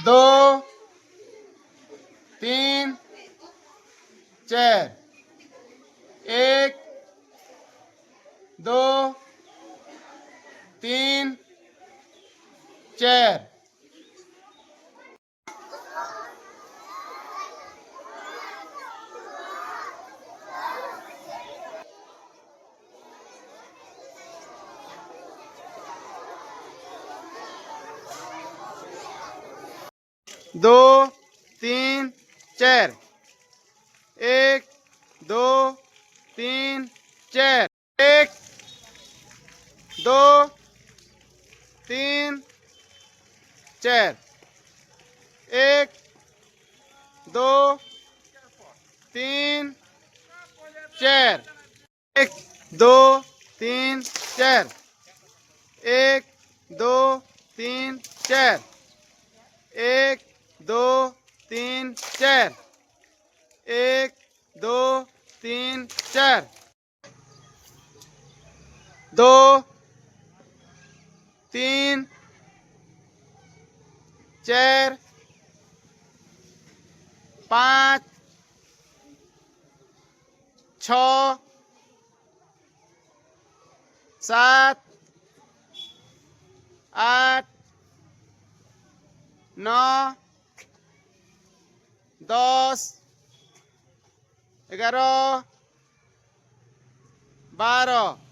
दो, तीन, चार। एक, दो, तीन, चार। दो, तीन, चार। एक, दो, तीन, चार। एक, दो, तीन, चार। एक, दो, तीन, चार। एक, दो, तीन, चार। एक, दो, तीन, चार। एक, दो, तीन, चार। एक, दो, तीन, चार। दो, तीन, चार, पाँच, छ, सात, आठ, नौ, 10, 11, 12।